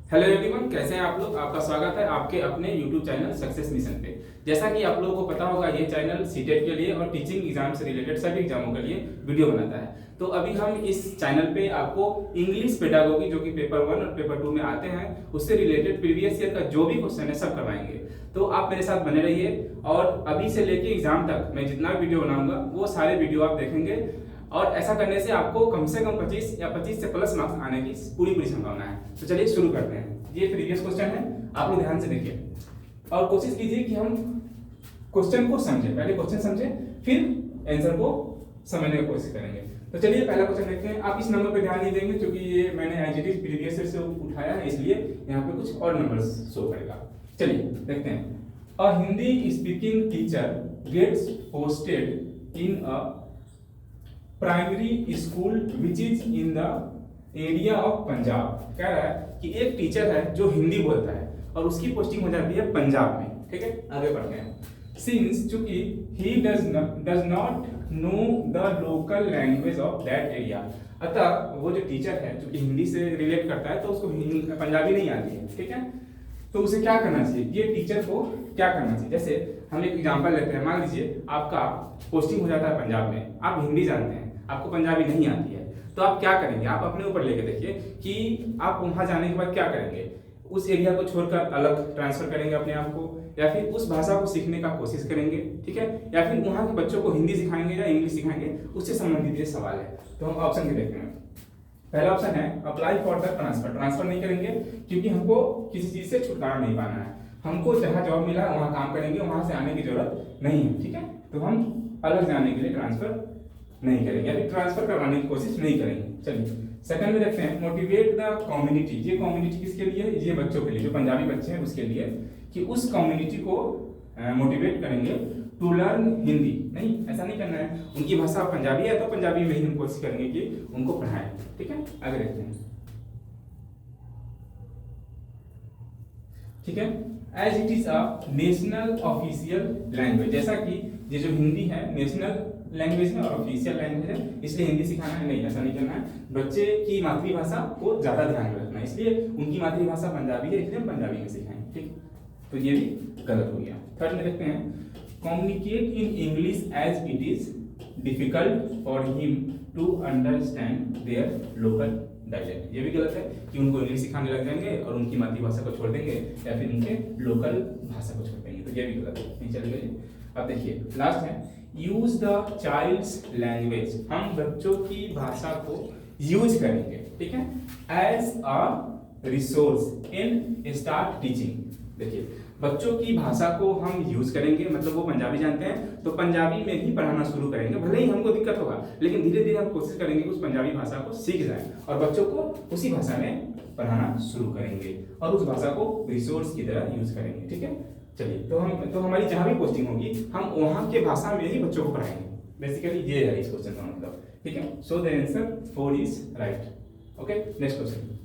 Hello everyone, कैसे हैं आप लोग। आपका स्वागत है आपके अपने यूट्यूब चैनल सक्सेस मिशन पे। जैसा कि आप लोगों को पता होगा, ये चैनल सीटेट के लिए और टीचिंग एग्जाम से रिलेटेड सभी एग्जामों के लिए वीडियो बनाता है। तो अभी हम इस चैनल पे आपको इंग्लिश पेडागोगी जो कि पेपर 1 और पेपर 2 में आते हैं, उससे रिलेटेड प्रीवियस ईयर का जो भी क्वेश्चन है सब करवाएंगे। तो आप मेरे साथ बने रहिए और अभी से लेके एग्जाम तक मैं जितना वीडियो बनाऊंगा वो सारे वीडियो आप देखेंगे और ऐसा करने से आपको कम से कम 25 या 25 से प्लस मार्क्स आने की पूरी संभावना है। तो चलिए शुरू करते हैं। ये प्रीवियस क्वेश्चन है, आप लोग ध्यान से देखिए और कोशिश कीजिए कि हम क्वेश्चन को समझें। पहले क्वेश्चन समझें, फिर आंसर को समझने की कोशिश करेंगे। तो चलिए पहला क्वेश्चन देखते हैं। आप इस नंबर पे ध्यान नहीं देंगे क्योंकि ये मैंने एज इट इज प्रीवियस से उठाया है, इसलिए यहाँ पे कुछ और नंबर्स शो करेगा। चलिए देखते हैं। A Hindi speaking teacher gets posted in a primary school which is in the area of Punjab. कह रहा है कि एक टीचर है जो हिंदी बोलता है और उसकी पोस्टिंग हो जाती है पंजाब में। ठीक है, आगे बढ़ते हैं। सिंस चूंकि he does not know the local language of that area, अतः वो जो टीचर है जो कि हिंदी से रिलेट करता है तो उसको पंजाबी नहीं आती है। ठीक है, तो उसे क्या करना चाहिए, ये टीचर को क्या करना चाहिए। जैसे हम एक एग्जांपल लेते हैं। मान लीजिए आपका पोस्टिंग हो जाता है पंजाब में, आप हिंदी जानते हैं, आपको पंजाबी नहीं आती है, तो आप क्या करेंगे। आप अपने ऊपर लेके देखिए कि आप वहां जाने के बाद क्या करेंगे। उस एरिया को छोड़कर अलग ट्रांसफर करेंगे अपने आप को, या फिर उस भाषा को सीखने का कोशिश करेंगे। ठीक है, या फिर वहां के बच्चों को हिंदी सिखाएंगे या इंग्लिश सिखाएंगे, उससे संबंधित ये सवाल है। तो हम ऑप्शन भी देखते हैं। पहला ऑप्शन है apply for the transfer. Transfer नहीं करेंगे क्योंकि हमको किसी चीज से छुटकारा नहीं पाना है। हमको जहां जॉब मिला वहां काम करेंगे, वहां से आने की जरूरत नहीं है। ठीक है, तो हम अलग जाने के लिए ट्रांसफर नहीं करेंगे, यानी ट्रांसफर करवाने की कोशिश नहीं करेंगे। चलिए सेकंड में देखते हैं। Motivate the community. ये कम्युनिटी किसके लिए है, ये बच्चों के लिए, जो पंजाबी बच्चे हैं उसके लिए, कि उस कम्युनिटी को मोटिवेट करेंगे टू लर्न हिंदी। नहीं, ऐसा नहीं करना है। उनकी भाषा पंजाबी है तो पंजाबी में ही हम कोशिश करेंगे कि उनको पढ़ाएं। ठीक है, आगे देखते हैं। ठीक है, as it is a national official language, जैसा कि ये जो हिंदी है नेशनल लैंग्वेज है और ऑफिशियल लैंग्वेज है, इसलिए हिंदी सिखाना है नहीं, ऐसा नहीं करना है। बच्चे की मातृभाषा को ज्यादा ध्यान में रखना है, इसलिए उनकी मातृभाषा पंजाबी है, इसलिए हम पंजाबी में सिखाएंगे। ठीक, तो ये भी गलत हो गया। थर्ड में देखते हैं। Communicate in English as it is difficult for him to understand their local dialect. ये भी गलत है कि उनको इंग्लिश सिखाने लग जाएंगे और उनकी मातृभाषा को छोड़ देंगे या फिर उनके लोकल भाषा को छोड़ देंगे, तो ये भी गलत है, नहीं चलेगा। अब देखिए लास्ट है। Use the child's language. हम बच्चों की भाषा को यूज करेंगे, ठीक है, as a resource in start teaching. देखिए बच्चों की भाषा को हम यूज करेंगे, मतलब वो पंजाबी जानते हैं तो पंजाबी में ही पढ़ाना शुरू करेंगे। भले ही हमको दिक्कत होगा लेकिन धीरे धीरे हम कोशिश करेंगे कि उस पंजाबी भाषा को सीख जाए और बच्चों को उसी भाषा में पढ़ाना शुरू करेंगे और उस भाषा को रिसोर्स की तरह यूज करेंगे। ठीक है, चलिए तो हमारी जहां भी पोस्टिंग होगी हम वहां के भाषा में ही बच्चों को पढ़ाएंगे। बेसिकली ये है इस क्वेश्चन का मतलब। ठीक है, so the answer 4 is right. Okay, next question.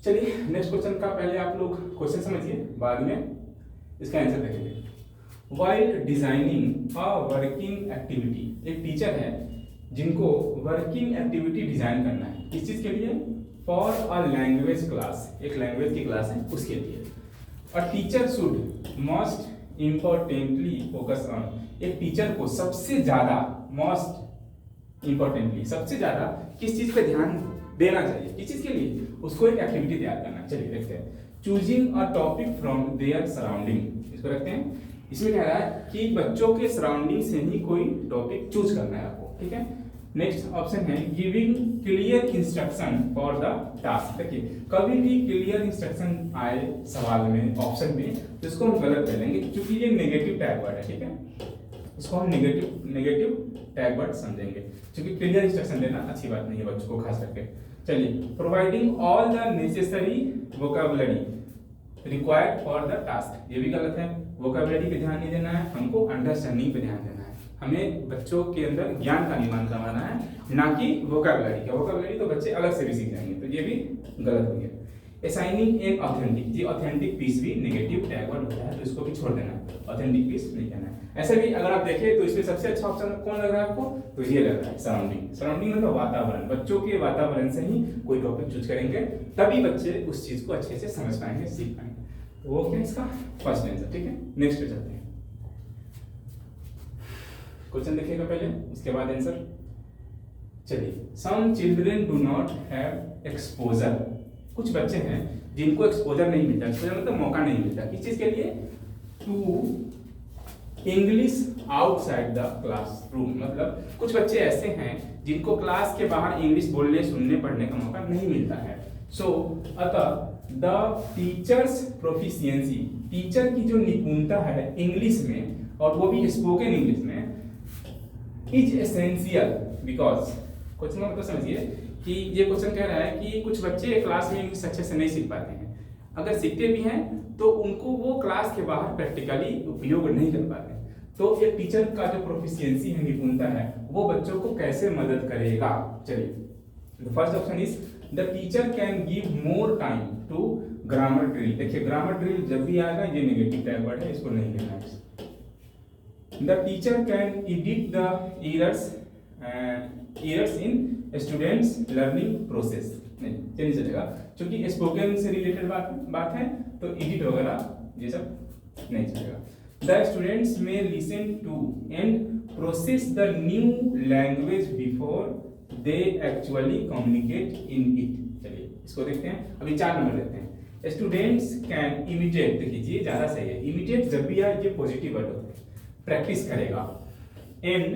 चलिए नेक्स्ट क्वेश्चन का पहले आप लोग क्वेश्चन समझिए, बाद में इसका आंसर देखेंगे। While designing a working activity. एक टीचर है जिनको वर्किंग एक्टिविटी डिजाइन करना है, किस चीज के लिए, फॉर अ लैंग्वेज क्लास, एक लैंग्वेज की क्लास है उसके लिए। A teacher should most importantly focus on. एक टीचर को सबसे ज्यादा, मोस्ट इंपॉर्टेंटली सबसे ज्यादा किस चीज पे ध्यान देना चाहिए, किस चीज के लिए, उसको एक एक्टिविटी तैयार करना। चलिए देखते हैं। Choosing a topic from their surrounding, इसको रखते हैं। इसमें कह रहा है कि बच्चों के सराउंडिंग से ही कोई टॉपिक चूज करना है आपको। ठीक है, नेक्स्ट ऑप्शन है giving clear instruction for the task. देखिए कभी भी क्लियर इंस्ट्रक्शन आए सवाल में, ऑप्शन में, तो इसको हम गलत कर लेंगे क्योंकि ये नेगेटिव टैग वर्ड है। ठीक है, इसको हम नेगेटिव टैग वर्ड समझेंगे क्योंकि क्लियर इंस्ट्रक्शन देना अच्छी बात नहीं है बच्चों को खास करके। चलिए, providing all the necessary vocabulary required for the task, ये भी गलत है। वोकैबुलरी पे ध्यान नहीं देना है, हमको अंडरस्टैंडिंग पे ध्यान देना है। हमें बच्चों के अंदर ज्ञान का निर्माण करवाना है, ना कि वोकैबुलरी का। वोकैबुलरी तो बच्चे अलग से भी सीख जाएंगे, तो ये भी गलत हो गया। असाइनिंग एन ऑथेंटिक, ये ऑथेंटिक पीस भी नेगेटिव टैग वर्ड होता है, तो इसको भी छोड़ देना है, ऑथेंटिक पीस नहीं कहना है। ऐसे भी अगर आप देखें तो इसमें सबसे अच्छा ऑप्शन कौन लग रहा है आपको, तो ये लग रहा है सराउंडिंग। सराउंडिंग मतलब वातावरण, बच्चों के वातावरण से ही कोई टॉपिक चूज करेंगे, तभी बच्चे उस चीज को अच्छे से समझ पाएंगे, सीख पाएंगे। तो वो क्या इसका फर्स्ट आंसर, ठीक है। नेक्स्ट पे चलते हैं, क्वेश्चन देखिएगा पहले, उसके बाद आंसर। चलिए, some children do not have exposure, कुछ बच्चे हैं जिनको एक्सपोजर नहीं मिलता, एक्सपोजर मतलब मौका नहीं मिलता, किस चीज के लिए, to English outside the classroom, मतलब कुछ बच्चे ऐसे हैं जिनको क्लास के बाहर इंग्लिश बोलने, सुनने, पढ़ने का मौका नहीं मिलता है। सो अतः द टीचर्स प्रोफिशिएंसी, टीचर की जो निपुणता है इंग्लिश में, और वो भी स्पोकन इंग्लिश में, इज एसेंशियल बिकॉज, क्वेश्चन का मतलब समझिए कि ये क्वेश्चन कह रहा है कि कुछ बच्चे क्लास में इंग्लिश अच्छे से नहीं सीख पाते हैं, अगर सीखते भी हैं तो उनको वो क्लास के बाहर प्रैक्टिकली उपयोग नहीं कर पाते। तो एक टीचर का जो प्रोफिशिएंसी है, निपुणता है, वो बच्चों को कैसे मदद करेगा। चलिए, the first option is the teacher can give more time to grammar drill. देखिए, ग्रामर ड्रिल जब भी आएगा ये नेगेटिव टैग वर्ड है, इसको नहीं लेना है। The teacher can edit the errors in students learning process, नहीं चलेगा, क्योंकि स्पोकन से रिलेटेड बात है, तो एडिट वगैरह ये सब नहीं चलेगा। The students may listen to and process the new language before they actually communicate in it. चलिए इसको देखते हैं, अभी 4 नंबर लेते हैं। स्टूडेंट्स कैन इमिटेट, देखिए ज्यादा सही है, इमिटेट जब भी आए ये पॉजिटिव वर्ड होता है, प्रैक्टिस करेगा, एंड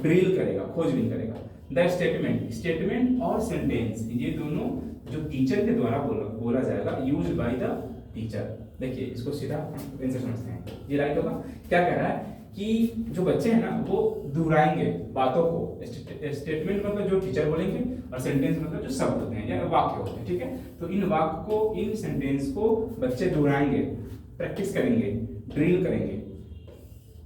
ड्रिल करेगा, खोजबीन करेगा। द स्टेटमेंट, स्टेटमेंट और सेंटेंस ये दोनों जो टीचर के द्वारा बोला जाएगा, यूज बाय द टीचर। देखिए इसको सीधा आंसर समझते हैं, ये राइट होगा। क्या कह रहा है कि जो बच्चे हैं ना वो दोहराएंगे बातों को, स्टेटमेंट मतलब जो टीचर बोलेंगे, और सेंटेंस मतलब जो शब्द होते हैं या वाक्य होते हैं, ठीक है। तो इन वाक्य को, इन सेंटेंस को बच्चे दोहराएंगे, प्रैक्टिस करेंगे, ड्रिल करेंगे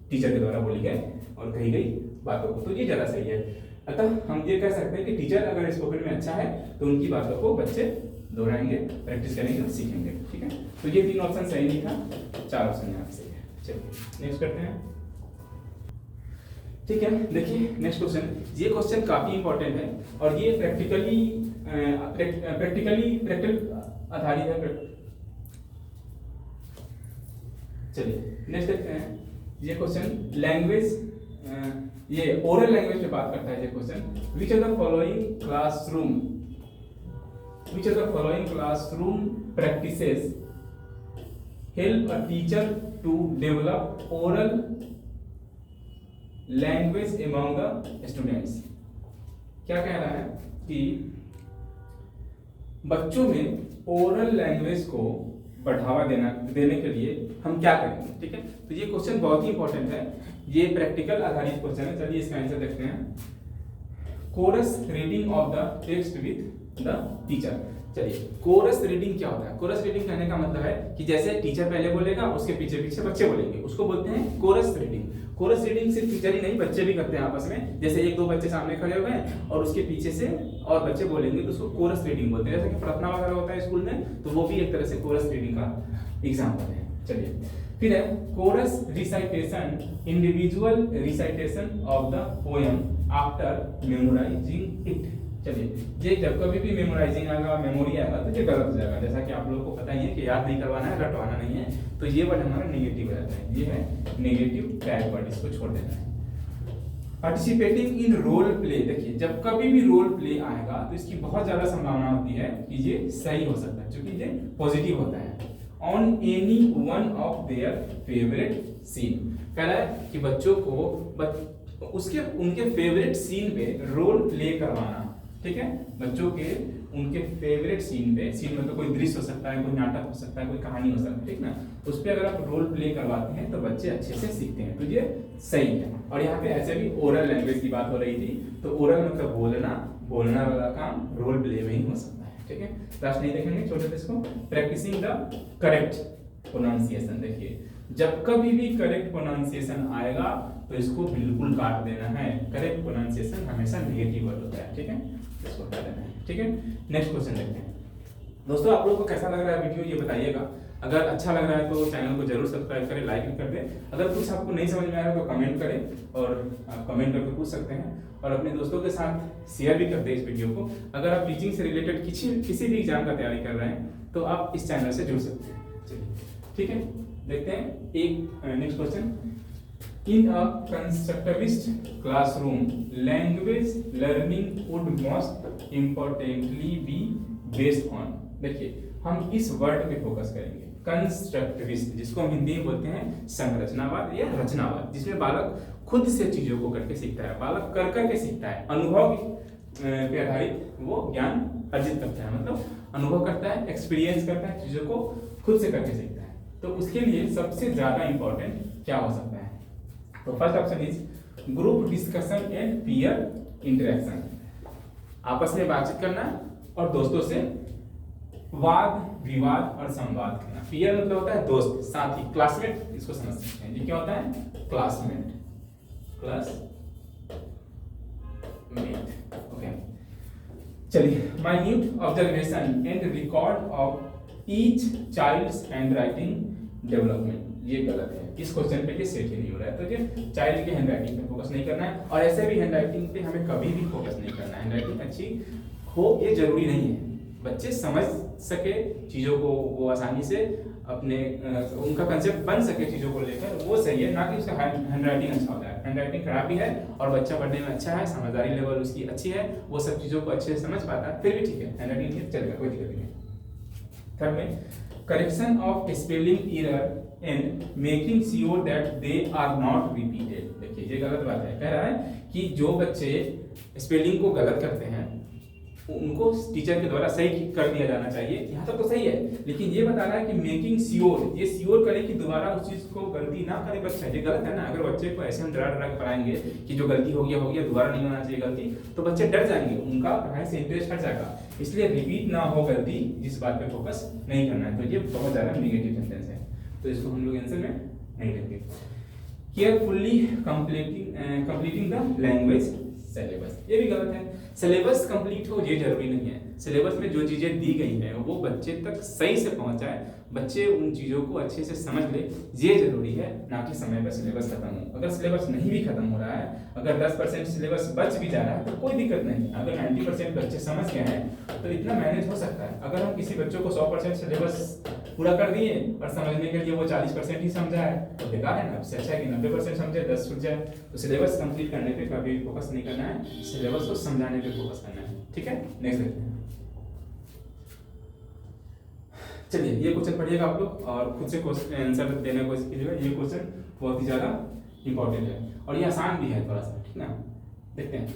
टीचर के द्वारा बोली गई और कही गई बातों को, तो ये ज्यादा सही है। अतः हम ये कह सकते हैं कि टीचर अगर स्पोकन में अच्छा है तो उनकी बातों को बच्चे दोहराएंगे, प्रैक्टिस करेंगे, सीखेंगे, ठीक है। तो ये 3 ऑप्शन सही नहीं था, 4 ऑप्शन यहाँ सही है। चलिए नेक्स्ट करते हैं, ठीक है। देखिए नेक्स्ट क्वेश्चन, ये क्वेश्चन काफी इंपॉर्टेंट है और ये प्रैक्टिकल आधारित है। चलिए नेक्स्ट देखते हैं, ये क्वेश्चन लैंग्वेज, ये ओरल लैंग्वेज पे बात करता है ये question. Which are the following classroom practices help a teacher to develop oral language among the students. क्या कह रहा है कि बच्चों में ओरल लैंग्वेज को बढ़ावा देने के लिए हम क्या करेंगे, ठीक है। तो ये क्वेश्चन बहुत ही इंपॉर्टेंट है, ये प्रैक्टिकल आधारित क्वेश्चन है। चलिए इसका आंसर देखते हैं। Chorus reading of the text with the teacher. चलिए कोरस रीडिंग क्या होता है? कोरस रीडिंग कहने का मतलब है कि जैसे टीचर पहले बोलेगा, उसके पीछे पीछे बच्चे बोलेंगे, उसको बोलते हैं कोरस रीडिंग। कोरस रीडिंग सिर्फ टीचर ही नहीं, बच्चे भी करते हैं आपस में। जैसे 1-2 बच्चे सामने खड़े हुए हैं और उसके पीछे से और बच्चे बोलेंगे तो उसको कोरस रीडिंग बोलते हैं। जैसे कि प्रार्थना वगैरह होता है स्कूल में, तो वो भी एक तरह से कोरस रीडिंग का एग्जाम्पल है। चलिए फिर है chorus recitation, individual recitation of the poem after memorising it. चलिए ये जब कभी भी मेमोराइजिंग आएगा, मेमोरी आएगा तो ये गलत हो जाएगा। जैसा कि आप लोगों को पता ही है कि याद नहीं करवाना है, रटवाना नहीं है, तो ये वर्ड हमारा नेगेटिव रहता है। ये है नेगेटिव टैग वर्ड, इसको छोड़ देना है। पार्टिसिपेटिंग इन रोल प्ले, देखिए जब कभी भी रोल प्ले आएगा तो इसकी बहुत ज्यादा संभावना होती है कि ये सही हो सकता है, क्योंकि ये पॉजिटिव होता है। On any one of their favourite scene, कह रहा है कि बच्चों को उसके उनके फेवरेट सीन पे रोल प्ले करवाना, ठीक है। बच्चों के उनके फेवरेट सीन पे, सीन मतलब कोई दृश्य हो सकता है, कोई नाटक हो सकता है, कोई कहानी हो सकता है, ठीक ना, उस पे अगर आप रोल प्ले करवाते हैं तो बच्चे अच्छे से सीखते हैं, तो ये सही है। और यहाँ पे ऐसे भी ओरल लैंग्वेज की बात हो रही थी, तो ओरल मतलब बोलना वाला काम रोल प्ले में ही हो सकता है, ठीक है। लास्ट नहीं देखेंगे, छोटे से इसको। प्रैक्टिसिंग द करेक्ट प्रोनाउंसिएशन, देखिए जब कभी भी करेक्ट प्रोनाउंसिएशन आएगा तो इसको बिल्कुल काट देना है। करेक्ट प्रोनाउंसिएशन हमेशा नेगेटिव वर्ड होता है, ठीक है, इसको काट देना है, ठीक है। नेक्स्ट क्वेश्चन देखते हैं। दोस्तों आप लोगों को कैसा लग रहा है वीडियो ये बताइएगा। अगर अच्छा लग रहा है तो चैनल को जरूर सब्सक्राइब करें, लाइक भी कर दें। अगर कुछ आपको नहीं समझ में आ रहा है तो कमेंट करें, और आप कमेंट करके पूछ सकते हैं, और अपने दोस्तों के साथ शेयर भी कर दें इस वीडियो को। अगर आप टीचिंग से रिलेटेड किसी भी एग्जाम का तैयारी कर रहे हैं तो आप इस चैनल से जुड़ सकते हैं। चलिए ठीक है, देखते हैं एक next question. In a constructivist classroom language learning would most importantly be based on. देखिए हम इस वर्ड पे फोकस करेंगे, कंस्ट्रक्टिविस्ट, जिसको हम हिंदी में बोलते हैं संरचनावाद या रचनावाद, जिसमें बालक खुद से चीजों को करके सीखता है, बालक कर करके सीखता है, अनुभव पे आधारित वो ज्ञान अर्जित करता है, मतलब अनुभव करता है, एक्सपीरियंस करता है, चीजों को खुद से करके सीखता है। तो उसके लिए सबसे ज्यादा इंपॉर्टेंट क्या हो सकता है? तो first option is group discussion and peer interaction, आपस में बातचीत करना और दोस्तों से वाद विवाद और संवाद करना। पीयर मतलब होता है दोस्त, साथी, क्लासमेट, इसको समझ सकते हैं। ये क्या होता है? Classmate, okay. चलिए, minute observation and record of each child's handwriting development, ये गलत है। इस क्वेश्चन पे ये सेट ही नहीं हो रहा है, तो ये चाइल्ड की हैंडराइटिंग पे फोकस नहीं करना है, और ऐसे भी हैंडराइटिंग पे हमें कभी भी फोकस नहीं करना है। हैंडराइटिंग अच्छी हो ये जरूरी नहीं है, बच्चे समझ सके चीज़ों को, वो आसानी से अपने उनका कंसेप्ट बन सके चीज़ों को लेकर, वो सही है, ना कि उसका हैंडराइटिंग अच्छा होता है। हैंडराइटिंग खराब भी है और बच्चा पढ़ने में अच्छा है, समझदारी लेवल उसकी अच्छी है, वो सब चीज़ों को अच्छे से समझ पाता है, फिर भी ठीक है, हैंडराइटिंग ठीक चलेगा, कोई दिक्कत नहीं। थर्ड में correction of spelling error and making sure that they are not repeated. देखिए ये गलत बात है, कह रहा है कि जो बच्चे स्पेलिंग को गलत करते हैं उनको टीचर के द्वारा सही कर दिया जाना चाहिए। यहाँ तक तो सही है, लेकिन ये बता रहा है कि मेकिंग श्योर, ये श्योर करे कि दोबारा उस चीज को गलती ना करे बच्चा। ये गलत है ना, अगर बच्चे को ऐसे हम डरा डरा के पढ़ाएंगे कि जो गलती हो गया दोबारा नहीं होना चाहिए गलती, तो बच्चे डर जाएंगे, उनका पढ़ाई से इंटरेस्ट हट जाएगा। इसलिए रिपीट ना हो गलती, जिस बात पे फोकस नहीं करना है। तो ये बहुत ज्यादा नेगेटिव सेंटेंस है, तो इसको हम लोग आंसर में नहीं लेंगे। Carefully completing the language syllabus, ये भी गलत है। सिलेबस कंप्लीट हो ये जरूरी नहीं है, सिलेबस में जो चीजें दी गई हैं वो बच्चे तक सही से पहुंच जाए, बच्चे उन चीजों को अच्छे से समझ ले, ये जरूरी है, ना कि समय पर सिलेबस खत्म हो। अगर सिलेबस नहीं भी खत्म हो रहा है, अगर 10% सिलेबस बच भी जा रहा है तो कोई दिक्कत नहीं। अगर 90% बच्चे समझ गए हैं तो इतना मैनेज हो सकता है। अगर हम किसी बच्चों को 100% सिलेबस पूरा कर दिए और समझने के लिए वो 40% ही समझा है तो बेकार है ना। उससे अच्छा है कि 90% समझे, 10 छूट जाए। तो सिलेबस कंप्लीट करने पे कभी फोकस नहीं करना है, सिलेबस को समझाने पे फोकस करना है। ठीक है, नेक्स्ट देखते हैं। चलिए ये क्वेश्चन पढ़िएगा आप लोग और खुद से आंसर देने की कोशिश कीजिएगा। ये क्वेश्चन बहुत ही ज्यादा इंपॉर्टेंट है और ये आसान भी है थोड़ा सा, ठीक ना। देखते हैं,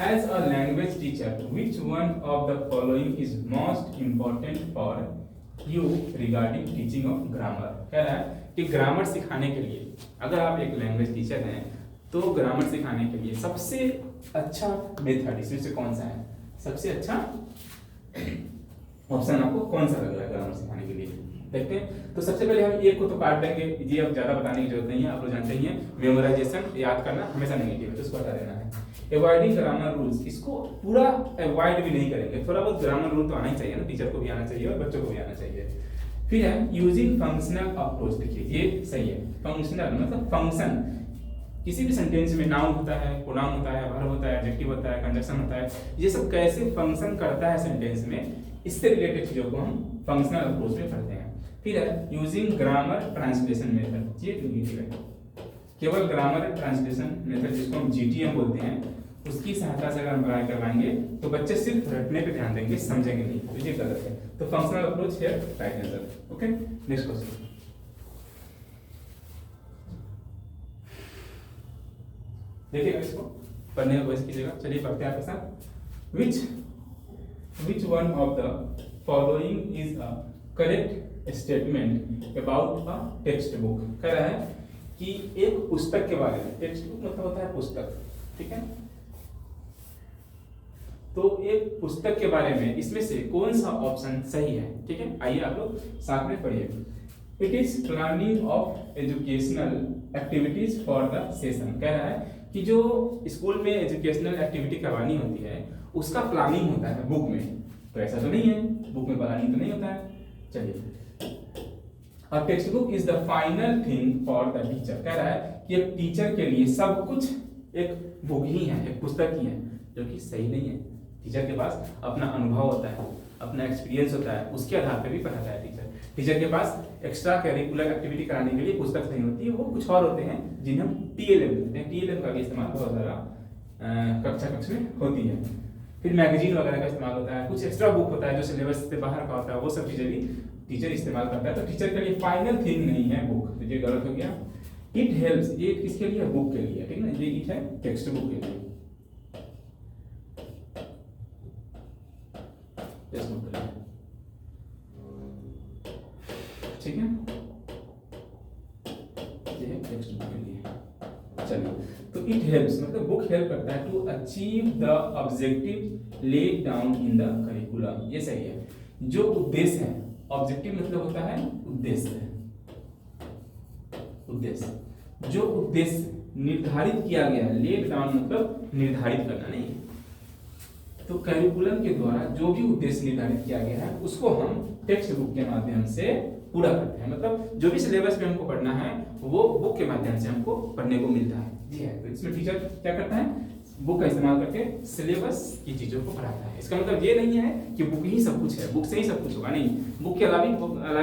as a language teacher which one of the following is most important for you regarding teaching of grammar. कह रहा है कि ग्रामर सिखाने के लिए, अगर आप एक लैंग्वेज टीचर हैं तो ग्रामर सिखाने के लिए सबसे अच्छा मेथड इसमें से कौन सा है? सबसे अच्छा ऑप्शन आपको कौन सा लग रहा है ग्रामर सिखाने के लिए? देखते हैं। तो सबसे पहले हम एक को तो काट देंगे, ये अब ज्यादा बताने की जरूरत नहीं है, आप लोग जानते ही हैं। मेमोराइजेशन, याद करना हमेशा नेगेटिव है, तो इसको हटा देना है। अवॉइडिंग ग्रामर रूल्स, इसको पूरा अवॉइड भी नहीं करेंगे, थोड़ा बहुत ग्रामर रूल तो आना ही चाहिए ना, टीचर को भी आना चाहिए और बच्चों को भी आना चाहिए। फिर है यूजिंग फंक्शनल अप्रोच। देखिए ये सही है, फंक्शनल मतलब फंक्शन, किसी भी सेंटेंस में नाउन होता है, प्रोनाउन होता है, वर्ब होता है, एडजेक्टिव होता है, कंजक्शन होता है, ये सब कैसे फंक्शन करता है सेंटेंस में, इससे रिलेटेड चीजों को हम फंक्शनल अप्रोच में पढ़ते हैं। फिर है यूजिंग ग्रामर ट्रांसलेशन मेथड, ये नेगेटिव है। केवल ग्रामर ट्रांसलेशन मेथड, जिसको हम जीटीएम बोलते हैं, उसकी सहायता से अगर हम पढ़ाई करवाएंगे तो बच्चे सिर्फ रटने पे ध्यान देंगे, समझेंगे नहीं, तो ये गलत है। तो फंक्शनल अप्रोच है right answer. Okay, next question. देखिएगा, इसको पढ़ने का कोशिश कीजिएगा। चलिए पढ़ते हैं आपके साथ। विच one of the following is a correct statement about a text book. कह रहा है कि एक पुस्तक के बारे में, टेक्स्ट बुक मतलब होता है पुस्तक, ठीक है। तो एक पुस्तक के बारे में इसमें से कौन सा ऑप्शन सही है? ठीक है, आइए आप लोग साथ में पढ़िए। It is planning of educational activities for the session. कह रहा है कि जो स्कूल में एजुकेशनल एक्टिविटी करवानी होती है उसका प्लानिंग होता है बुक में, तो ऐसा तो नहीं है, बुक में प्लानिंग तो नहीं होता है। चलिए, a text book is the final thing for the teacher, कह रहा है कि एक टीचर के लिए सब कुछ एक बुक ही है, एक पुस्तक ही है, जो कि सही नहीं है। टीचर के पास अपना अनुभव होता है, अपना एक्सपीरियंस होता है, उसके आधार पर भी पढ़ाता है टीचर। टीचर के पास एक्स्ट्रा करिकुलर एक्टिविटी कराने के लिए पुस्तक नहीं होती है, वो कुछ और होते हैं जिन्हें हम टीएलएम कहते हैं। टीएलएम का भी इस्तेमाल बहुत ज़्यादा कक्ष में होती है। फिर मैगजीन वगैरह का इस्तेमाल होता है, कुछ एक्स्ट्रा बुक होता है जो सिलेबस से बाहर का होता है, वो सब चीज़ें भी टीचर इस्तेमाल करता है। तो टीचर के लिए फाइनल थिंग नहीं है बुक, तो ये गलत हो गया। इट हेल्प्स, ये किसके लिए? बुक के लिए, ठीक है ना, ये इट है टेक्स्ट बुक के लिए, टेक्स्ट बुक के लिए, ठीक है, ये है टेक्स्ट बुक के लिए। चलिए, तो इट हेल्प्स मतलब बुक हेल्प करता है to achieve the objective laid down in the curriculum, ये सही है। जो उद्देश्य है, ऑब्जेक्टिव मतलब होता है उद्देश्य, उद्देश्य, जो उद्देश्य निर्धारित किया गया है, लेड डाउन मतलब निर्धारित करना नहीं। तो करिकुलम के द्वारा जो भी उद्देश्य निर्धारित किया गया है उसको हम टेक्स्ट बुक के माध्यम से पूरा करते हैं। मतलब जो भी सिलेबस में हमको पढ़ना है वो बुक के माध्यम से हमको पढ़ने को मिलता है। जी है, तो इसमें टीचर क्या करता है? बुक का इस्तेमाल करके सिलेबस की चीजों को पढ़ाता है। इसका मतलब ये नहीं है कि बुक ही सब कुछ है, बुक से ही सब कुछ होगा, नहीं। बुक के अलावा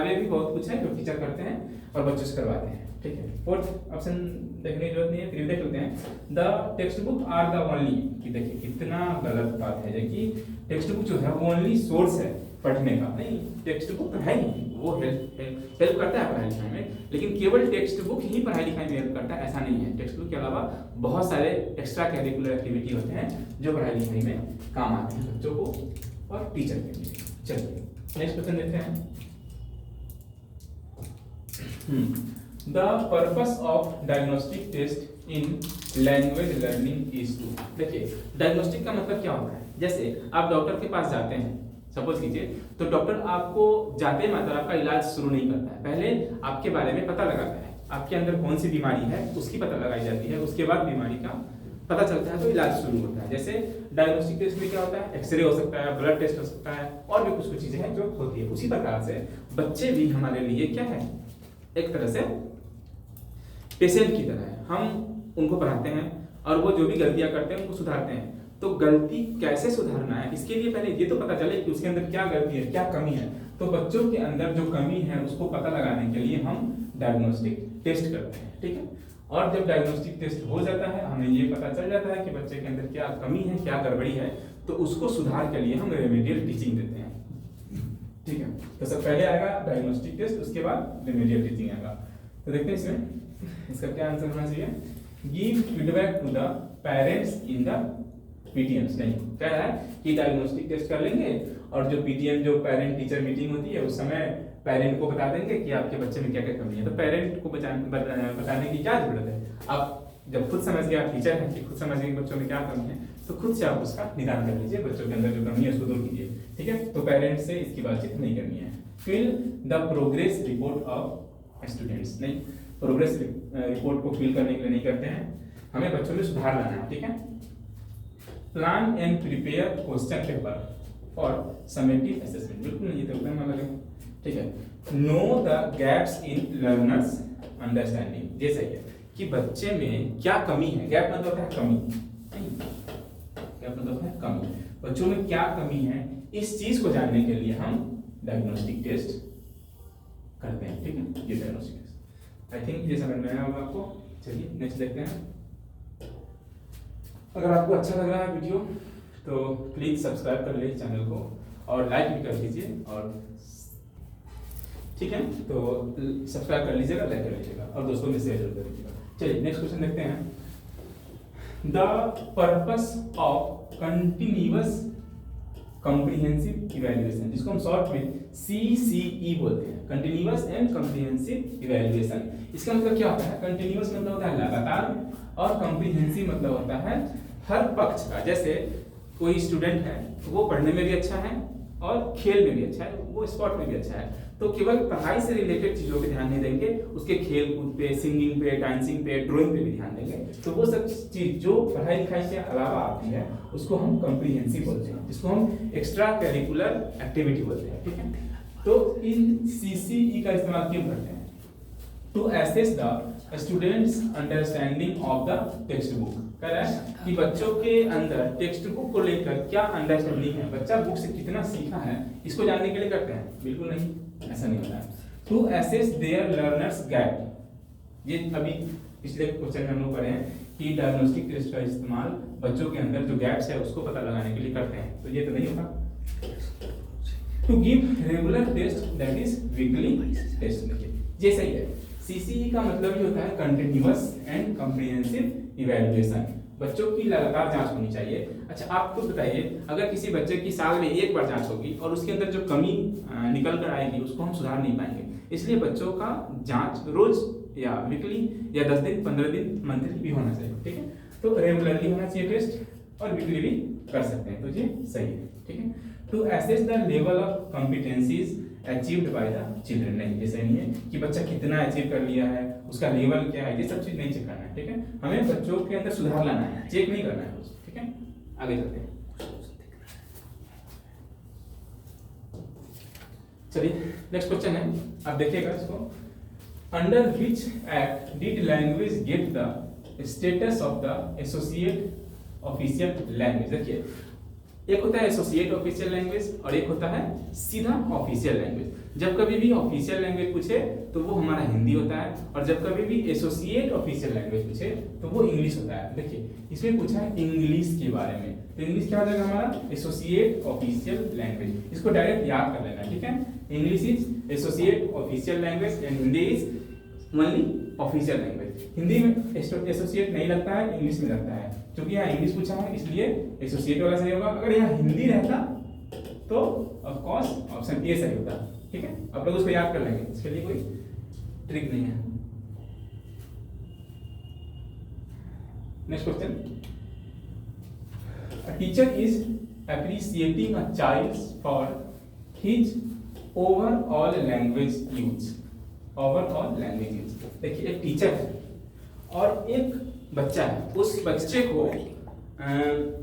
भी बहुत कुछ है जो टीचर करते हैं और बच्चों से करवाते हैं, ठीक है। फोर्थ ऑप्शन देखने की जरूरत नहीं है, फिर देख लेते हैं। The text book are the only, कि देखिए कितना गलत बात है कि टेक्स्ट बुक जो है वो ओनली सोर्स है पढ़ने का, नहीं। टेक्स्ट बुक है ही, वो हेल्प करता है पढ़ाई लिखाई में, लेकिन केवल टेक्स्ट बुक ही पढ़ाई लिखाई में हेल्प करता है ऐसा नहीं है। टेक्स्ट बुक के अलावा बहुत सारे एक्स्ट्रा करिकुलर एक्टिविटी होते हैं जो पढ़ाई लिखाई में काम आते हैं बच्चों को और टीचर के लिए। चलिए नेक्स्ट क्वेश्चन देखते हैं। The purpose of diagnostic test in language learning is to, देखिए डायग्नोस्टिक का मतलब क्या होता है? जैसे आप डॉक्टर के पास जाते हैं, सपोज कीजिए, तो डॉक्टर आपको जाते मात्र आपका इलाज शुरू नहीं करता है, पहले आपके बारे में पता लगाता है, आपके अंदर कौन सी बीमारी है उसकी पता लगाई जाती है, उसके बाद बीमारी का पता चलता है तो इलाज शुरू होता है। जैसे डायग्नोस्टिक टेस्ट में क्या होता है? एक्सरे हो सकता है, ब्लड टेस्ट हो सकता है, और भी कुछ चीजें हैं जो होती है। उसी प्रकार से बच्चे भी हमारे लिए क्या है? एक तरह से पेशेंट की तरह है। हम उनको पढ़ाते हैं और वो जो भी गलतियां करते हैं उनको सुधारते हैं। तो गलती कैसे सुधारना है, इसके लिए पहले ये तो पता चले कि उसके अंदर क्या गलती है, क्या कमी है। तो बच्चों के अंदर जो कमी है उसको पता लगाने के लिए हम डायग्नोस्टिक टेस्ट करते हैं, ठीक है। और जब डायग्नोस्टिक टेस्ट हो जाता है, हमें ये पता चल जाता है कि बच्चे के अंदर क्या कमी है, क्या गड़बड़ी है, तो उसको सुधार के लिए हम रेमेडियल टीचिंग देते हैं, ठीक है। तो सब पहले आएगा डायग्नोस्टिक टेस्ट, उसके बाद रेमेडियल टीचिंग आएगा। तो देखते हैं इसमें इसका क्या आंसर होना चाहिए। Give feedback to the parents in the PTMs, नहीं कह रहा है कि डायग्नोस्टिक टेस्ट कर लेंगे और जो पीटीएम जो पेरेंट टीचर मीटिंग होती है उस समय पेरेंट को बता देंगे कि आपके बच्चे में क्या क्या कमी है। तो पेरेंट को बताने की क्या जरूरत है? आप जब खुद समझ गए, आप टीचर हैं कि खुद समझ गए बच्चों में क्या कमी है, तो खुद से आप उसका निदान कर लीजिए, बच्चों के अंदर जो कमी है उसको दूर कीजिए, ठीक है। तो पेरेंट्स से इसकी बातचीत नहीं करनी है। Fill the progress report of students, नहीं, प्रोग्रेस रिपोर्ट को फिल करने के लिए नहीं करते हैं, हमें बच्चों में सुधार लाना है, ठीक है। Plan and prepare question paper for summative assessment, बिल्कुल नहीं, तो एकदम अलग है, ठीक है। Know the gaps in learners understanding, ये सही है कि बच्चे में क्या कमी है। गैप मतलब है कमी, नहीं, गैप मतलब है कमी, बच्चों में क्या कमी है, इस चीज को जानने के लिए हम डायग्नोस्टिक टेस्ट करते हैं, ठीक है। ये डायग्नोस्टिक टेस्ट, आई थिंक ये समझ में आया होगा आपको। चलिए नेक्स्ट देखते हैं। अगर आपको अच्छा लग रहा है वीडियो तो प्लीज सब्सक्राइब कर लीजिए चैनल को और लाइक भी कर दीजिए, और ठीक है, तो सब्सक्राइब कर लीजिएगा, लाइक कर लीजिएगा और दोस्तों में शेयर जरूर कर दीजिएगा। चलिए नेक्स्ट क्वेश्चन देखते हैं। The purpose of continuous comprehensive evaluation, जिसको हम शॉर्ट में CCE बोलते हैं, कंटिन्यूअस एंड कॉम्प्रिहेंसिव इवैल्यूएशन। इसका मतलब क्या होता है? कंटिन्यूअस मतलब होता है लगातार, और कॉम्प्रिहेंसिव मतलब होता है हर पक्ष का। जैसे कोई स्टूडेंट है तो वो पढ़ने में भी अच्छा है और खेल में भी अच्छा है, वो स्पोर्ट में भी अच्छा है। तो केवल पढ़ाई से रिलेटेड चीजों पे ध्यान नहीं देंगे, उसके खेल कूद पे, सिंगिंग पे, डांसिंग पे, ड्राइंग पे भी ध्यान देंगे। तो वो सब चीज जो पढ़ाई लिखाई के अलावा आती है उसको हम कॉम्प्रिहेंसिव बोलते हैं, जिसको हम एक्स्ट्रा करिकुलर एक्टिविटी बोलते हैं, ठीक है। तो इन CCE का इस्तेमाल क्यों करते हैं? To assess the students understanding of the text book. कह रहा है कि बच्चों के अंदर टेक्स्ट बुक को लेकर क्या अंडरस्टैंडिंग है, बच्चा बुक से कितना सीखा है, इसको जानने के लिए करते हैं? बिल्कुल नहीं, ऐसा नहीं होता है। To assess their learners gap, ये अभी पिछले क्वेश्चन में हम लोग पढ़े हैं कि डायग्नोस्टिक टेस्ट का इस्तेमाल बच्चों के अंदर जो गैप्स है उसको पता लगाने के लिए करते हैं, तो ये तो नहीं होता। To give regular test that is weekly test, देखिए ये सही है। CCE का मतलब ये होता है कंटिन्यूअस एंड कॉम्प्रिहेंसिव इवैल्यूएशन, बच्चों की लगातार जांच होनी चाहिए। अच्छा आप खुद बताइए, अगर किसी बच्चे की साल में एक बार जांच होगी और उसके अंदर जो कमी निकल कर आएगी उसको हम सुधार नहीं पाएंगे, इसलिए बच्चों का जांच रोज या वीकली या 10 दिन, 15 दिन, मंथली भी होना चाहिए, ठीक है। तो रेगुलरली होना चाहिए टेस्ट, और वीकली भी कर सकते हैं, तो ये सही है, ठीक है। To assess the level of competencies achieved by the children, नहीं ये सही नहीं है कि बच्चा कितना अचीव कर लिया है, उसका लेवल क्या है, ये सब चीज नहीं चेक करना है, ठीक है। हमें बच्चों के अंदर सुधार लाना है, चेक नहीं करना है, ठीक है। आगे चलते हैं, चलिए नेक्स्ट क्वेश्चन है, आप देखिएगा इसको। Under which act did language get the status of the associate official language? देखिए एक होता है एसोसिएट ऑफिशियल लैंग्वेज और एक होता है सीधा ऑफिशियल लैंग्वेज। जब कभी भी ऑफिशियल लैंग्वेज पूछे तो वो हमारा हिंदी होता है, और जब कभी भी एसोसिएट ऑफिशियल लैंग्वेज पूछे तो वो इंग्लिश होता है। देखिए इसमें पूछा है इंग्लिश के बारे में, तो इंग्लिश क्या हो जाएगा हमारा? Associate official language. इसको डायरेक्ट याद कर लेना, ठीक है। English is associate official language and Hindi is only official language. Hindi में एसोसिएट नहीं लगता है, इंग्लिश में लगता है। क्योंकि यहाँ इंग्लिश पूछा है इसलिए एसोसिएट वाला सही होगा। अगर यहाँ हिंदी रहता तो ऑफ कोर्स ऑप्शन ए सही होता, ठीक है। आप लोग उसको याद कर लेंगे, इसके लिए कोई ट्रिक नहीं है। Next question, a teacher is appreciating a child for his overall language use. Overall language use, देखिए एक टीचर है और एक बच्चा है, उस बच्चे को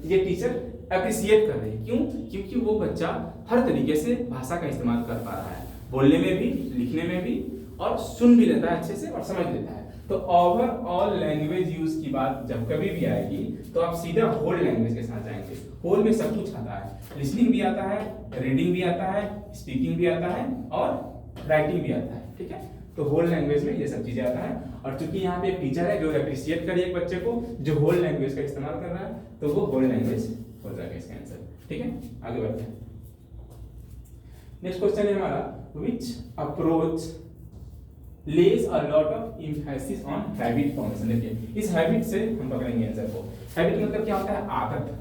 ये टीचर अप्रिशिएट कर रही है। क्यों? क्योंकि वो बच्चा हर तरीके से भाषा का इस्तेमाल कर पा रहा है, बोलने में भी, लिखने में भी, और सुन भी लेता है अच्छे से और समझ लेता है। तो ओवरऑल लैंग्वेज यूज की बात जब कभी भी आएगी तो आप सीधा होल लैंग्वेज के साथ जाएंगे। होल में सब कुछ आता है, लिसनिंग भी आता है, रीडिंग भी आता है, स्पीकिंग भी आता है और राइटिंग भी आता है, ठीक है। तो होल लैंग्वेज में ये सब चीजें आता है। और चूंकि यहाँ पे एक टीचर है जो अप्रिशिएट कर रही है एक बच्चे को जो होल लैंग्वेज का इस्तेमाल कर रहा है, तो वो होल लैंग्वेज हो जाएगा इसका आंसर, ठीक है। आगे बढ़ते हैं। नेक्स्ट क्वेश्चन है हमारा, which approach lays a lot of emphasis on habit formation. देखिए इस हैबिट से हम पकड़ेंगे आंसर को। हैबिट मतलब क्या होता है? आदत।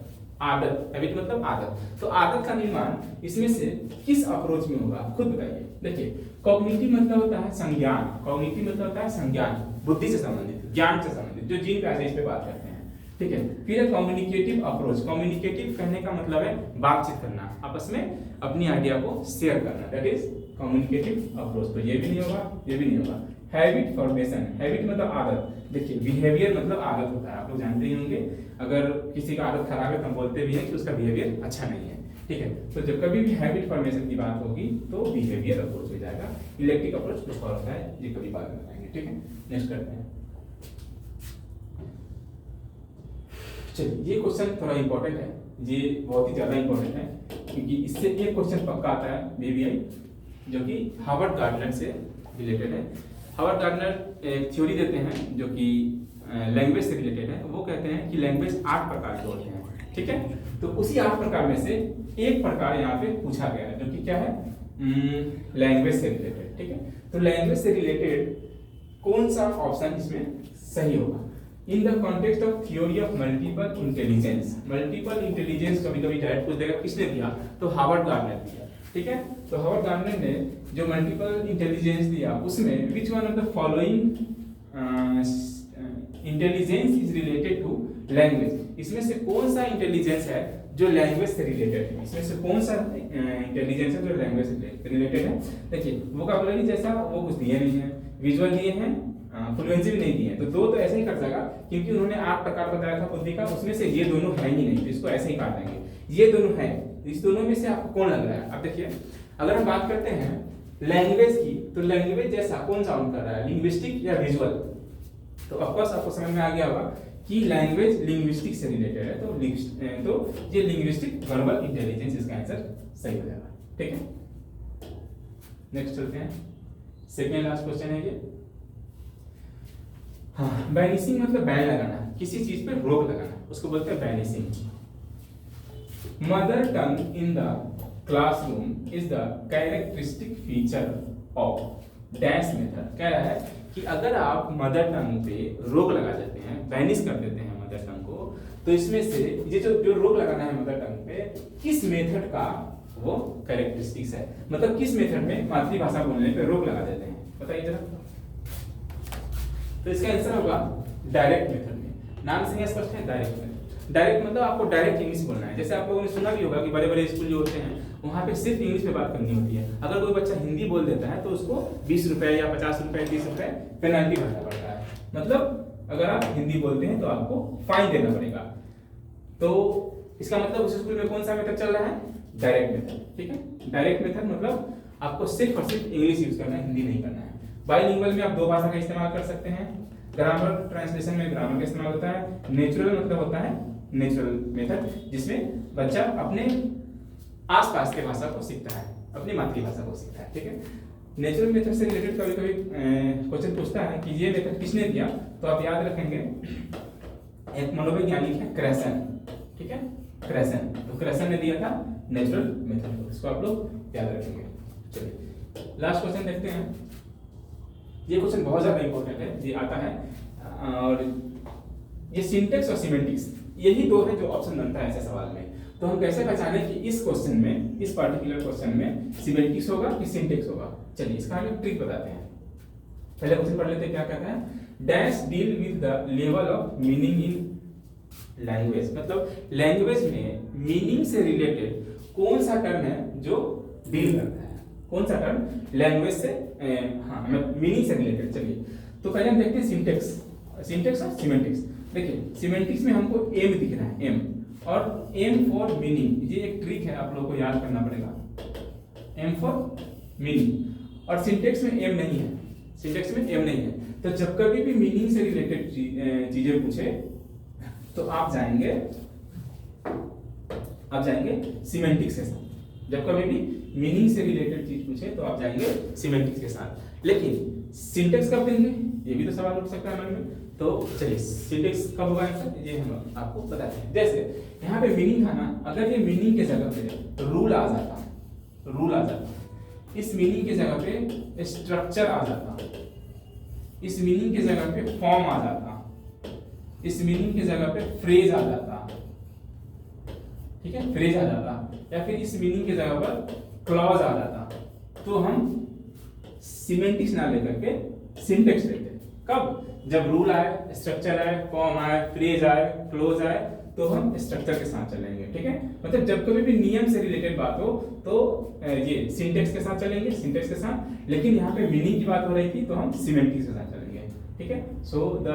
आदत, हैबिट मतलब आदत। तो आदत का निर्माण इसमें से किस अप्रोच में होगा, खुद बताइए। देखिए कॉग्निटिव मतलब होता है संज्ञान, कॉग्निटिव मतलब होता है संज्ञान, बुद्धि से संबंधित, ज्ञान से संबंधित, जो जीन पैसेज पे बात करते हैं, ठीक है। फिर कम्युनिकेटिव अप्रोच, कम्युनिकेटिव कहने का मतलब है बातचीत करना, आपस में अपनी आइडिया को शेयर करना, दैट इज कम्युनिकेटिव अप्रोच। तो ये भी नहीं होगा, ये भी नहीं होगा। हैबिट फॉर्मेशन, हैबिट मतलब आदत। देखिए बिहेवियर मतलब आदत होता है, आप लोग जानते ही होंगे। अगर किसी का आदत खराब है तो हम बोलते भी हैं कि उसका बिहेवियर अच्छा नहीं है, ठीक है। तो जब कभी भी हैबिट फॉर्मेशन की बात होगी तो बिहेवियर अप्रोच हो जाएगा। इलेक्ट्रिक अप्रोच कुछ और होता है, ये कभी बाद में बताएंगे, ठीक है। नेक्स्ट करते हैं। चलिए ये क्वेश्चन थोड़ा इंपॉर्टेंट है, ये बहुत ही ज्यादा इंपॉर्टेंट है क्योंकि इससे एक क्वेश्चन पक्का आता है बीबीआई, जो कि हार्वर्ड गार्डनर से रिलेटेड है। हार्वर्ड गार्डनर एक थ्योरी देते हैं जो कि लैंग्वेज से रिलेटेड है। वो कहते हैं कि लैंग्वेज 8 प्रकार के होते हैं, ठीक है। तो उसी 8 प्रकार में से एक प्रकार यहाँ पे पूछा गया है जो कि क्या है? लैंग्वेज से रिलेटेड, ठीक है। तो लैंग्वेज से रिलेटेड कौन सा ऑप्शन इसमें सही होगा? In the context of theory of multiple intelligence. Multiple intelligence कभी कभी डायरेक्ट पूछ देगा, किसने दिया? तो हार्वर्ड गार्डनर दिया, ठीक है। तो हार्वर्ड गार्डनर ने जो मल्टीपल इंटेलिजेंस दिया उसमें which one of the following intelligence is related to language. इसमें से कौन सा इंटेलिजेंस है जो लैंग्वेज से रिलेटेड है। इसमें से कौन सा इंटेलिजेंस है जो लैंग्वेज से रिलेटेड है? देखिए वोकैबुलरी जैसा वो कुछ दिए नहीं है, विजुअल दिए हैं, फ्लुएंसी भी नहीं दी है, तो दो तो ऐसे ही कर सका क्योंकि उन्होंने 8 प्रकार बताया था बुद्धि का, उसमें से ये दोनों है ही नहीं, तो इसको ऐसे ही काट देंगे। ये दोनों है, इस दोनों में से आपको कौन लग रहा है? अब देखिए अगर हम बात करते हैं लैंग्वेज की, तो लैंग्वेज जैसा कौन साउंड कर रहा है, लिंग्विस्टिक या विजुअल? तो ऑफकोर्स आपको समझ में आ गया होगा कि लैंग्वेज लिंग्विस्टिक से रिलेटेड है, तो ये लिंग्विस्टिक वर्बल इंटेलिजेंस इसका आंसर सही हो जाएगा। ठीक है, नेक्स्ट चलते हैं, सेकेंड लास्ट क्वेश्चन है ये। हाँ, बैनिशिंग मतलब बैन लगाना, किसी चीज पे रोक लगाना, उसको बोलते हैं banishing. Mother tongue in the classroom is the characteristic feature of dash method. कह रहा है कि अगर आप मदर टंग पे रोक लगा देते हैं, बैनिश कर देते हैं मदर टंग को, तो इसमें से ये जो रोक लगाना है मदर टंग पे, किस मेथड का वो कैरेक्टरिस्टिक्स है, मतलब किस मेथड में मातृभाषा बोलने पे रोक लगा देते हैं, बताइए जरा। तो इसका आंसर होगा डायरेक्ट मेथड में। नाम से स्पष्ट है, डायरेक्ट मेथड। डायरेक्ट मतलब आपको डायरेक्ट इंग्लिश बोलना है। जैसे आप लोगों ने सुना भी होगा कि बड़े बड़े स्कूल जो होते हैं वहाँ पे सिर्फ इंग्लिश में बात करनी होती है। अगर कोई बच्चा हिंदी बोल देता है तो उसको 20 रुपए या 50 रुपए 30 रुपए पेनल्टी भरना पड़ता है। मतलब अगर आप हिंदी बोलते हैं तो आपको फाइन देना पड़ेगा। तो इसका मतलब उस स्कूल में कौन सा मेथड चल रहा है? Direct method. ठीक है, डायरेक्ट मेथड मतलब आपको सिर्फ और सिर्फ इंग्लिश यूज करना है, हिंदी नहीं करना है। बाइलिंगुअल में आप दो भाषा का इस्तेमाल कर सकते हैं। ग्रामर ट्रांसलेशन में ग्रामर का इस्तेमाल होता है। नेचुरल मतलब होता है नेचुरल मेथड, जिसमें बच्चा अपने आसपास के भाषा को सीखता है, अपनी मातृभाषा को सीखता है। ठीक है, नेचुरल मेथड से रिलेटेड कभी कभी क्वेश्चन पूछता है कि ये मेथड किसने दिया, तो आप याद रखेंगे एक मनोवैज्ञानिक है क्रेसन। ठीक है, क्रेसन, तो क्रेसन ने दिया था नेचुरल मेथड, इसको आप लोग याद रखेंगे। चलिए लास्ट क्वेश्चन देखते हैं। ये क्वेश्चन बहुत ज्यादा इंपॉर्टेंट है, ये आता है, और ये सिंटेक्स और सिमेंटिक्स, यही दो है जो ऑप्शन बनता है ऐसे सवाल में। तो हम कैसे पहचाने कि इस क्वेश्चन में, इस पार्टिकुलर क्वेश्चन में सिमेंटिक्स होगा कि सिंटेक्स होगा? चलिए इसका हम ट्रिक बताते हैं। पहले क्वेश्चन पढ़ लेते हैं, क्या कहता है? Dash deal with the level of meaning in language, मतलब लैंग्वेज में मीनिंग से रिलेटेड कौन सा टर्म है जो डील करता है, कौन सा टर्म लैंग्वेज से मीनिंग से रिलेटेड। चलिए तो पहले हम देखते हैं सिंटेक्स और सिमेंटिक्स। देखिए सिमेंटिक्स में हमको एम दिख रहा है, एम, और एम फॉर मीनिंग, ये एक ट्रिक है, आप लोगों को याद करना पड़ेगा, एम फॉर मीनिंग। और सिंटेक्स में एम नहीं है, सिंटेक्स में एम नहीं है। तो जब कभी भी मीनिंग से रिलेटेड चीजें पूछे तो आप जाएंगे सिमेंटिक्स के साथ। जब कभी भी मीनिंग से रिलेटेड चीज पूछे तो आप जाएंगे सिमेंटिक्स के साथ। लेकिन सिंटेक्स कब देंगे, ये भी तो सवाल उठ सकता है मन में। तो चलिए सिंटेक्स कब होगा आंसर, ये हम आपको बताते हैं। जैसे यहाँ पे मीनिंग था ना, अगर ये मीनिंग के जगह पे रूल आ जाता, इस मीनिंग के जगह पे स्ट्रक्चर आ जाता, इस मीनिंग के जगह पे फॉर्म आ जाता, इस मीनिंग के जगह पे फ्रेज आ जाता, ठीक है, फ्रेज आ जाता, या फिर इस मीनिंग के जगह पर क्लॉज आ जाता, तो हम सिमेंटिक्स ना लेकर के सिंटेक्स लेते हैं। कब? जब रूल आए, स्ट्रक्चर आए, फॉर्म आए, फ्रेज आए, क्लोज आए, तो हम स्ट्रक्चर के साथ चलेंगे। ठीक है, मतलब जब कभी भी नियम से रिलेटेड बात हो तो ये सिंटेक्स के साथ चलेंगे, सिंटेक्स के साथ। लेकिन यहाँ पे मीनिंग की बात हो रही थी तो हम सिमेंटिक्स के साथ चलेंगे। ठीक है, so the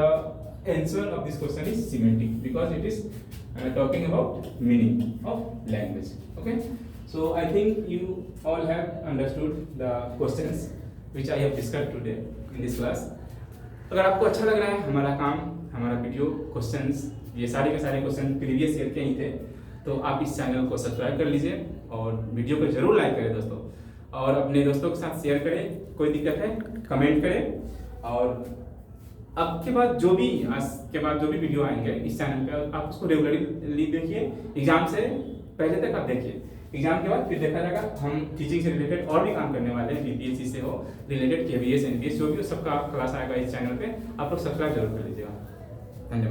answer of this question is semantic because it is talking about meaning of language. Okay, so I think you all have understood the questions which I have discussed today in this class. अगर आपको अच्छा लग रहा है हमारा काम, हमारा video, questions, ये सारे के सारे क्वेश्चन प्रीवियस ईयर के ही थे, तो आप इस चैनल को सब्सक्राइब कर लीजिए और वीडियो को जरूर लाइक करें दोस्तों, और अपने दोस्तों के साथ शेयर करें। कोई दिक्कत है कमेंट करें, और अब के बाद जो भी आज के बाद जो भी वीडियो आएंगे इस चैनल पे आप उसको रेगुलरली देखिए। एग्जाम से पहले तक आप देखिए, एग्जाम के बाद फिर देखा जाएगा। हम टीचिंग से रिलेटेड और भी काम करने वाले हैं, बीपीएससी से हो रिलेटेड, केवीएस, एनपीएस, जो भी सबका क्लास आएगा इस चैनल पे, आप लोग सब्सक्राइब जरूर कर लीजिएगा।